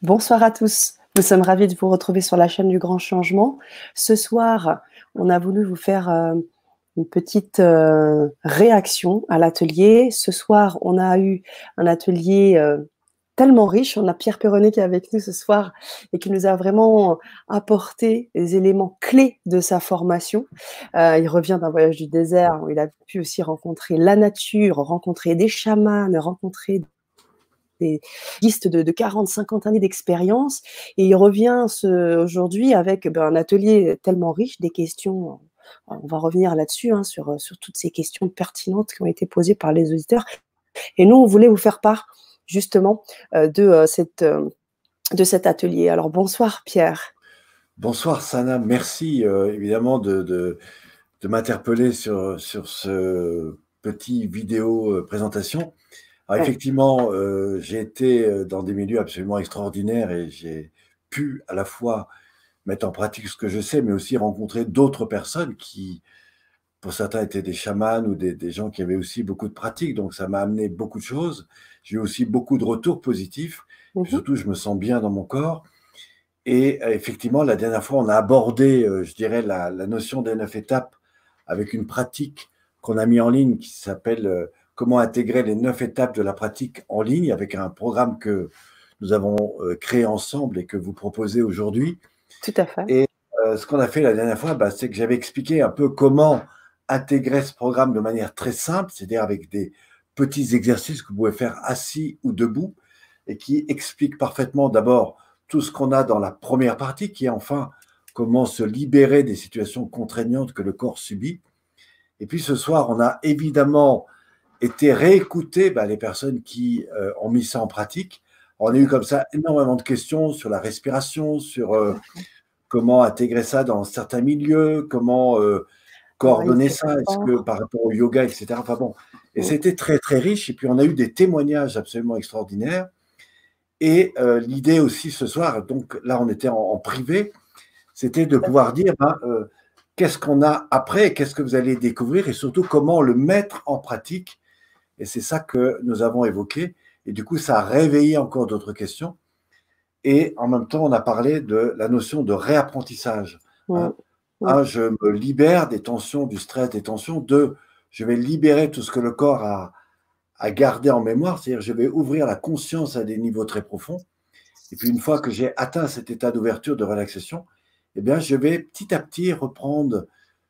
Bonsoir à tous. Nous sommes ravis de vous retrouver sur la chaîne du Grand Changement. Ce soir, on a voulu vous faire une petite réaction à l'atelier. Ce soir, on a eu un atelier tellement riche. On a Pierre Perronnet qui est avec nous ce soir et qui nous a vraiment apporté les éléments clés de sa formation. Il revient d'un voyage du désert où il a pu aussi rencontrer la nature, rencontrer des chamans, rencontrer des listes de 40, 50 années d'expérience. Et il revient aujourd'hui avec un atelier tellement riche, des questions, on va revenir là-dessus, hein, sur toutes ces questions pertinentes qui ont été posées par les auditeurs. Et nous, on voulait vous faire part justement de cet atelier. Alors bonsoir Pierre. Bonsoir Sana, merci évidemment de m'interpeller sur ce petit vidéo présentation. Alors, effectivement, j'ai été dans des milieux absolument extraordinaires et j'ai pu à la fois mettre en pratique ce que je sais, mais aussi rencontrer d'autres personnes qui, pour certains, étaient des chamans ou des gens qui avaient aussi beaucoup de pratiques. Donc, ça m'a amené beaucoup de choses. J'ai eu aussi beaucoup de retours positifs. Et surtout, je me sens bien dans mon corps. Et effectivement, la dernière fois, on a abordé, je dirais, la notion des 9 étapes avec une pratique qu'on a mis en ligne qui s'appelle comment intégrer les 9 étapes de la pratique en ligne, avec un programme que nous avons créé ensemble et que vous proposez aujourd'hui. Tout à fait. Et ce qu'on a fait la dernière fois, c'est que j'avais expliqué un peu comment intégrer ce programme de manière très simple, c'est-à-dire avec des petits exercices que vous pouvez faire assis ou debout et qui expliquent parfaitement d'abord tout ce qu'on a dans la première partie, qui est enfin comment se libérer des situations contraignantes que le corps subit. Et puis ce soir, on a évidemment été réécouter les personnes qui ont mis ça en pratique. On a eu comme ça énormément de questions sur la respiration, sur comment intégrer ça dans certains milieux, comment coordonner ça, est-ce que par rapport au yoga, etc. Enfin bon, et c'était très très riche. Et puis on a eu des témoignages absolument extraordinaires. Et l'idée aussi ce soir, donc là on était en privé, c'était de pouvoir dire qu'est-ce qu'on a après, qu'est-ce que vous allez découvrir et surtout comment le mettre en pratique. Et c'est ça que nous avons évoqué. Et du coup, ça a réveillé encore d'autres questions. Et en même temps, on a parlé de la notion de réapprentissage. Je me libère des tensions, du stress, des tensions. Deux, je vais libérer tout ce que le corps à garder en mémoire, c'est-à-dire je vais ouvrir la conscience à des niveaux très profonds. Et puis une fois que j'ai atteint cet état d'ouverture, de relaxation, eh bien, je vais petit à petit reprendre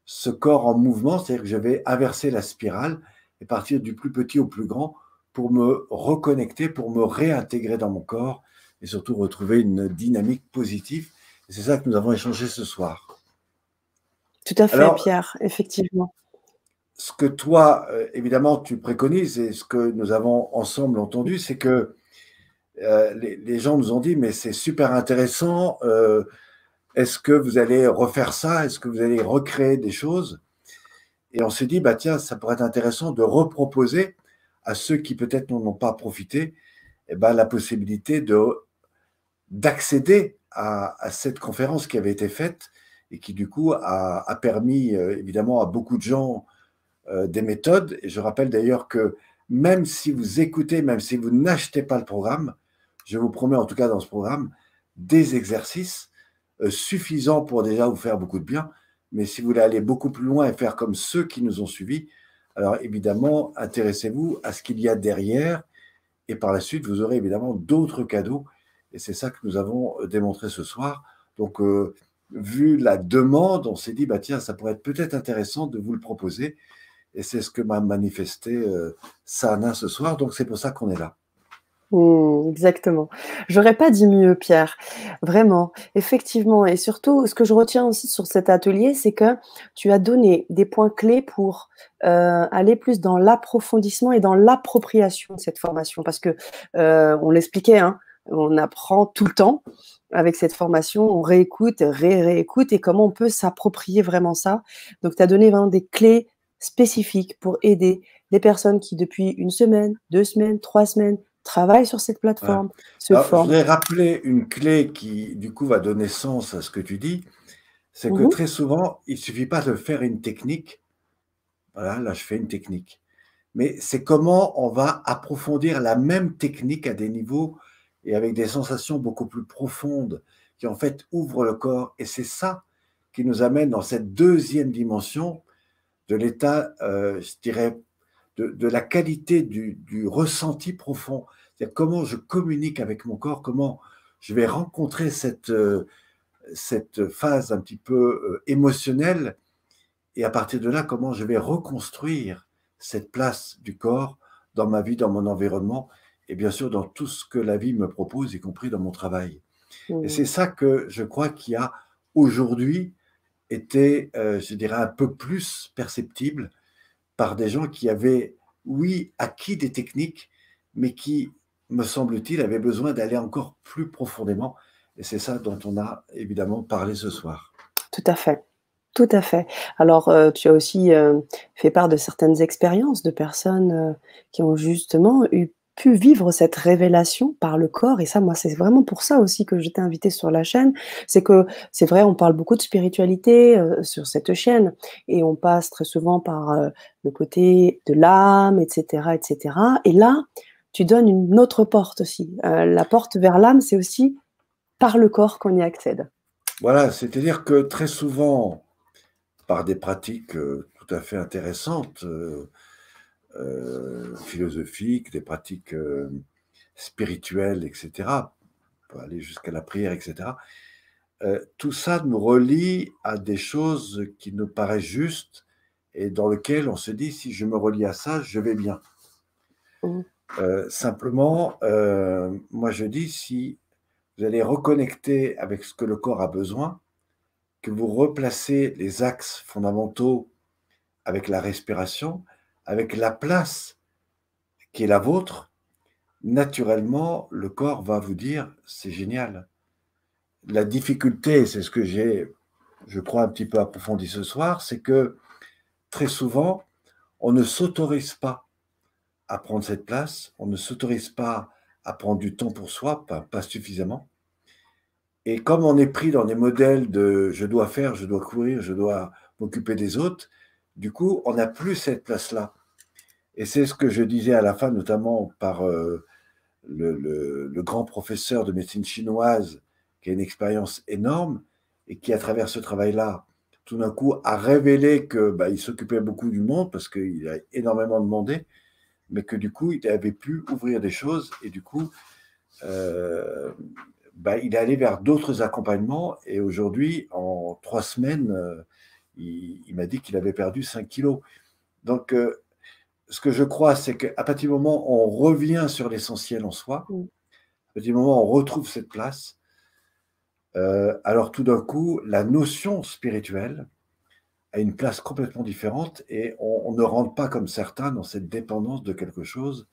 ce corps en mouvement, c'est-à-dire que je vais inverser la spirale et partir du plus petit au plus grand pour me reconnecter, pour me réintégrer dans mon corps et surtout retrouver une dynamique positive. Et c'est ça que nous avons échangé ce soir. Tout à fait, alors, Pierre, effectivement. Ce que toi, évidemment, tu préconises et ce que nous avons ensemble entendu, c'est que les gens nous ont dit, mais c'est super intéressant, est-ce que vous allez refaire ça? Est-ce que vous allez recréer des choses? Et on s'est dit, tiens, ça pourrait être intéressant de reproposer à ceux qui peut-être n'en ont pas profité, la possibilité d'accéder à cette conférence qui avait été faite et qui, du coup, a permis, évidemment, à beaucoup de gens des méthodes. Et je rappelle d'ailleurs que même si vous écoutez, même si vous n'achetez pas le programme, je vous promets, en tout cas dans ce programme, des exercices suffisants pour déjà vous faire beaucoup de bien. Mais si vous voulez aller beaucoup plus loin et faire comme ceux qui nous ont suivis, alors évidemment, intéressez-vous à ce qu'il y a derrière. Et par la suite, vous aurez évidemment d'autres cadeaux. Et c'est ça que nous avons démontré ce soir. Donc, vu la demande, on s'est dit, tiens, ça pourrait être peut-être intéressant de vous le proposer. Et c'est ce que m'a manifesté Sana ce soir. Donc, c'est pour ça qu'on est là. Exactement. J'aurais pas dit mieux, Pierre. Vraiment, effectivement. Et surtout, ce que je retiens aussi sur cet atelier, c'est que tu as donné des points clés pour aller plus dans l'approfondissement et dans l'appropriation de cette formation. Parce que, on l'expliquait, hein, on apprend tout le temps avec cette formation, on réécoute, réécoute, et comment on peut s'approprier vraiment ça. Donc, tu as donné vraiment des clés spécifiques pour aider les personnes qui, depuis une semaine, 2 semaines, 3 semaines, travaillent sur cette plateforme, se forment. Je voudrais rappeler une clé qui, du coup, va donner sens à ce que tu dis. C'est que très souvent, il ne suffit pas de faire une technique. Voilà, là, je fais une technique. Mais c'est comment on va approfondir la même technique à des niveaux et avec des sensations beaucoup plus profondes qui en fait ouvrent le corps. Et c'est ça qui nous amène dans cette deuxième dimension de l'état, je dirais, de la qualité du ressenti profond. C'est-à-dire comment je communique avec mon corps, comment je vais rencontrer cette phase un petit peu émotionnelle, et à partir de là, comment je vais reconstruire cette place du corps dans ma vie, dans mon environnement, et bien sûr dans tout ce que la vie me propose, y compris dans mon travail. Et Mmh. c'est ça que je crois qui a aujourd'hui été, je dirais, un peu plus perceptible par des gens qui avaient, oui, acquis des techniques, mais qui, me semble-t-il, avaient besoin d'aller encore plus profondément. Et c'est ça dont on a évidemment parlé ce soir. Tout à fait, tout à fait. Alors, tu as aussi, fait part de certaines expériences de personnes, qui ont justement pu vivre cette révélation par le corps et ça, moi, c'est vraiment pour ça aussi que je t'ai invitée sur la chaîne. C'est que, c'est vrai, on parle beaucoup de spiritualité, sur cette chaîne et on passe très souvent par, le côté de l'âme et cetera et là, tu donnes une autre porte aussi. La porte vers l'âme, c'est aussi par le corps qu'on y accède. Voilà, c'est-à-dire que très souvent, par des pratiques tout à fait intéressantes, philosophiques, des pratiques spirituelles, etc., on peut aller jusqu'à la prière, etc., tout ça nous relie à des choses qui nous paraissent justes et dans lesquelles on se dit, si je me relie à ça, je vais bien. Mmh. Simplement, moi je dis, si vous allez reconnecter avec ce que le corps a besoin, que vous replacez les axes fondamentaux avec la respiration, avec la place qui est la vôtre, naturellement, le corps va vous dire, c'est génial. La difficulté, c'est ce que j'ai, je crois, un petit peu approfondi ce soir, c'est que très souvent, on ne s'autorise pas à prendre cette place, on ne s'autorise pas à prendre du temps pour soi, pas suffisamment. Et comme on est pris dans des modèles de je dois faire, je dois courir, je dois m'occuper des autres, du coup, on n'a plus cette place-là. Et c'est ce que je disais à la fin, notamment par le grand professeur de médecine chinoise, qui a une expérience énorme et qui, à travers ce travail-là, tout d'un coup, a révélé que bah, il s'occupait beaucoup du monde parce qu'il a énormément demandé, mais que du coup, il avait pu ouvrir des choses et du coup, euh, bah, il est allé vers d'autres accompagnements et aujourd'hui, en 3 semaines, il m'a dit qu'il avait perdu 5 kilos. Donc, ce que je crois, c'est qu'à partir du moment où on revient sur l'essentiel en soi, Mmh. à partir du moment où on retrouve cette place, alors tout d'un coup, la notion spirituelle a une place complètement différente et on ne rentre pas comme certains dans cette dépendance de quelque chose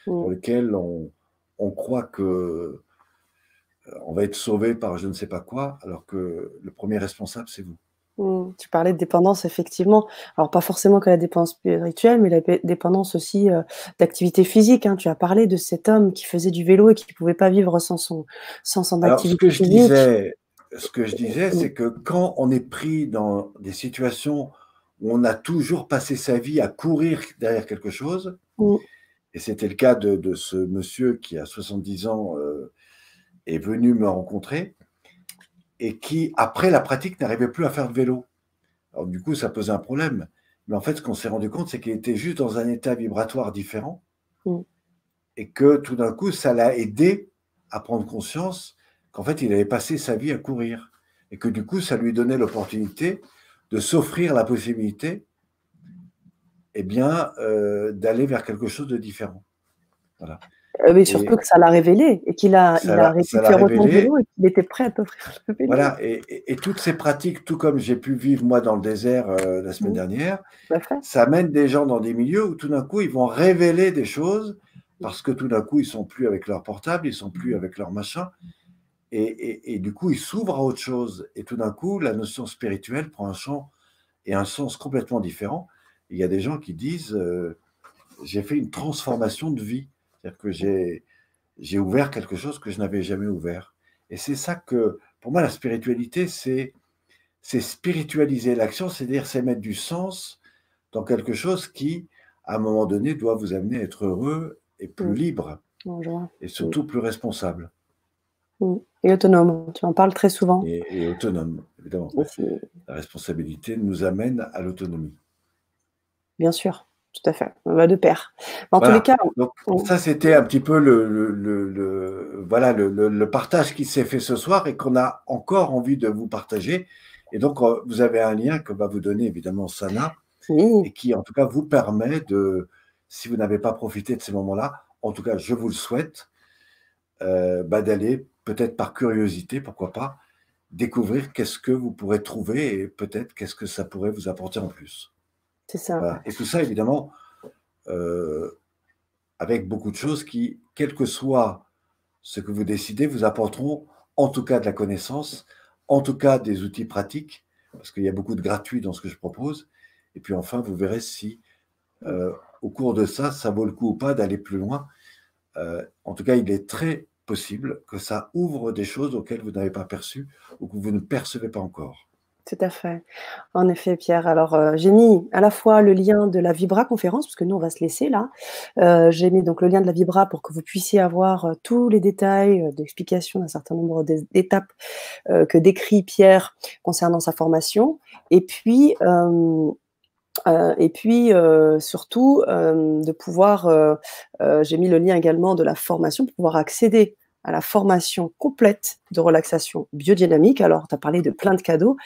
pour Mmh. lequel on croit que on va être sauvé par je ne sais pas quoi, alors que le premier responsable, c'est vous. Mmh. Tu parlais de dépendance effectivement. Alors pas forcément que la dépendance spirituelle, mais la dépendance aussi, d'activité physique, hein. Tu as parlé de cet homme qui faisait du vélo et qui ne pouvait pas vivre sans son Alors, activité physique. ce que je disais, Mmh. c'est que quand on est pris dans des situations où on a toujours passé sa vie à courir derrière quelque chose, Mmh. et c'était le cas de ce monsieur qui, à 70 ans, est venu me rencontrer et qui, après la pratique, n'arrivait plus à faire de vélo. Alors, du coup, ça posait un problème. Mais en fait, ce qu'on s'est rendu compte, c'est qu'il était juste dans un état vibratoire différent Mmh. et que tout d'un coup, ça l'a aidé à prendre conscience qu'en fait, il avait passé sa vie à courir et que du coup, ça lui donnait l'opportunité de s'offrir la possibilité eh bien, d'aller vers quelque chose de différent. Voilà. Mais surtout Et que ça l'a révélé et il a arrêté ça de l'a faire autant de révélé. vélo et qu'il était prêt à t'offrir le vélo. Voilà. Et toutes ces pratiques, tout comme j'ai pu vivre moi dans le désert la semaine Mmh. dernière, Tout à fait. ça amène des gens dans des milieux où tout d'un coup, ils vont révéler des choses parce que tout d'un coup, ils sont plus avec leur portable, ils sont plus avec leur machin. Et du coup, ils s'ouvrent à autre chose. Et tout d'un coup, la notion spirituelle prend un champ et un sens complètement différent. Il y a des gens qui disent j'ai fait une transformation de vie. C'est-à-dire que j'ai ouvert quelque chose que je n'avais jamais ouvert. Et c'est ça que, pour moi, la spiritualité, c'est spiritualiser l'action, c'est-à-dire c'est mettre du sens dans quelque chose qui, à un moment donné, doit vous amener à être heureux et plus Mmh. libre Non, je vois. et Mmh. surtout plus responsable. Et autonome, tu en parles très souvent. et autonome, évidemment. La responsabilité nous amène à l'autonomie. Bien sûr, tout à fait, on va de pair. En tous les Voilà, cas, donc ça, c'était un petit peu voilà, le partage qui s'est fait ce soir et qu'on a encore envie de vous partager. Et donc, vous avez un lien que va vous donner évidemment Sana et oui, qui, en tout cas, vous permet de, si vous n'avez pas profité de ces moments-là, en tout cas, je vous le souhaite, d'aller, peut-être par curiosité, pourquoi pas, découvrir qu'est-ce que vous pourrez trouver et peut-être qu'est-ce que ça pourrait vous apporter en plus. c'est ça. Voilà. Et tout ça, évidemment, euh, avec beaucoup de choses qui, quel que soit ce que vous décidez, vous apporteront en tout cas de la connaissance, en tout cas des outils pratiques, parce qu'il y a beaucoup de gratuit dans ce que je propose. Et puis enfin, vous verrez si au cours de ça, ça vaut le coup ou pas d'aller plus loin. En tout cas, il est très possible que ça ouvre des choses auxquelles vous n'avez pas perçu ou que vous ne percevez pas encore. Tout à fait. En effet, Pierre. Alors, j'ai mis à la fois le lien de la Vibra conférence, parce que nous, on va se laisser là. J'ai mis donc le lien de la Vibra pour que vous puissiez avoir tous les détails d'explication d'un certain nombre d'étapes que décrit Pierre concernant sa formation. Et puis surtout, de pouvoir, j'ai mis le lien également de la formation pour pouvoir accéder à la formation complète de relaxation biodynamique. Alors, tu as parlé de plein de cadeaux.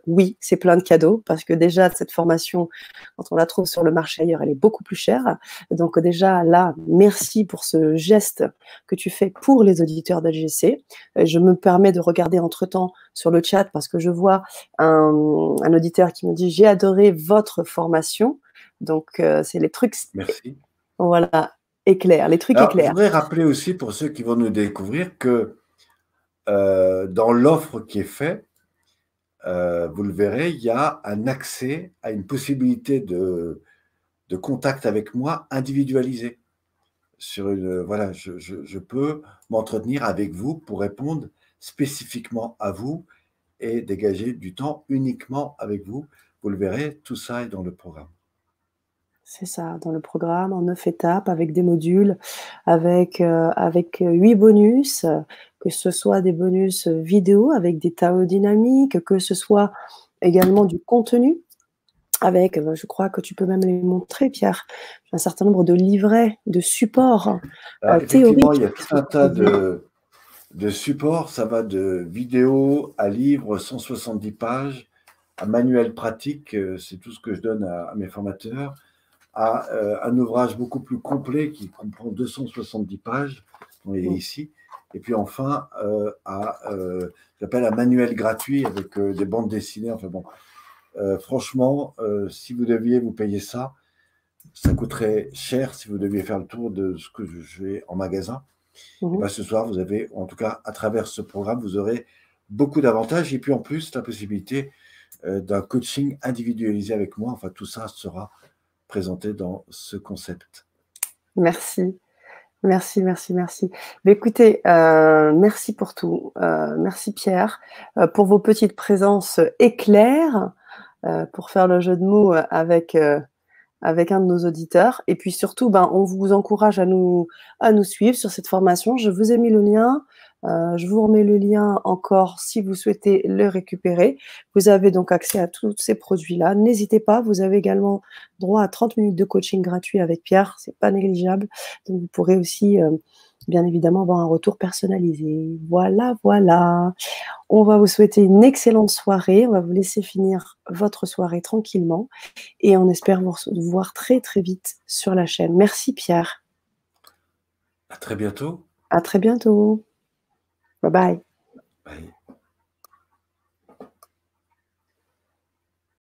Oui, c'est plein de cadeaux parce que déjà, cette formation, quand on la trouve sur le marché ailleurs, elle est beaucoup plus chère. Donc déjà, là, merci pour ce geste que tu fais pour les auditeurs d'AGC. Je me permets de regarder entre-temps sur le chat parce que je vois un auditeur qui me dit « J'ai adoré votre formation ». Donc, c'est les trucs, Merci. voilà, éclairs, les trucs Alors, je éclairs. voudrais rappeler aussi pour ceux qui vont nous découvrir que dans l'offre qui est faite, vous le verrez, il y a un accès à une possibilité de contact avec moi individualisé. Voilà, je peux m'entretenir avec vous pour répondre spécifiquement à vous et dégager du temps uniquement avec vous. Vous le verrez, tout ça est dans le programme. C'est ça, dans le programme, en 9 étapes, avec des modules, avec 8 bonus, que ce soit des bonus vidéo avec des Tao dynamiques, que ce soit également du contenu avec, je crois que tu peux même les montrer, Pierre, un certain nombre de livrets, de supports Alors, effectivement, il théoriques y a qui tout sont un tas proposés. de supports. Ça va de vidéos à livres, 170 pages, à manuel pratique, c'est tout ce que je donne à mes formateurs, à un ouvrage beaucoup plus complet qui comprend 270 pages, on est Mmh. ici, et puis enfin j'appelle un manuel gratuit avec des bandes dessinées. Enfin bon, franchement, si vous deviez vous payer ça, ça coûterait cher si vous deviez faire le tour de ce que j'ai en magasin. Et Mmh. bien ce soir, vous avez, en tout cas à travers ce programme, vous aurez beaucoup d'avantages et puis en plus la possibilité d'un coaching individualisé avec moi. Enfin, tout ça sera présenté dans ce concept. Merci. Merci, merci, merci. Mais écoutez, merci pour tout. Merci Pierre, pour vos petites présences éclairs, pour faire le jeu de mots avec un de nos auditeurs. Et puis surtout, ben, on vous encourage à nous suivre sur cette formation. Je vous ai mis le lien. Je vous remets le lien encore si vous souhaitez le récupérer. Vous avez donc accès à tous ces produits-là. N'hésitez pas, vous avez également droit à 30 minutes de coaching gratuit avec Pierre. C'est pas négligeable. Donc vous pourrez aussi, bien évidemment, avoir un retour personnalisé. Voilà, voilà. On va vous souhaiter une excellente soirée. On va vous laisser finir votre soirée tranquillement et on espère vous voir très très vite sur la chaîne. Merci Pierre. À très bientôt. À très bientôt. Bye bye. Bye.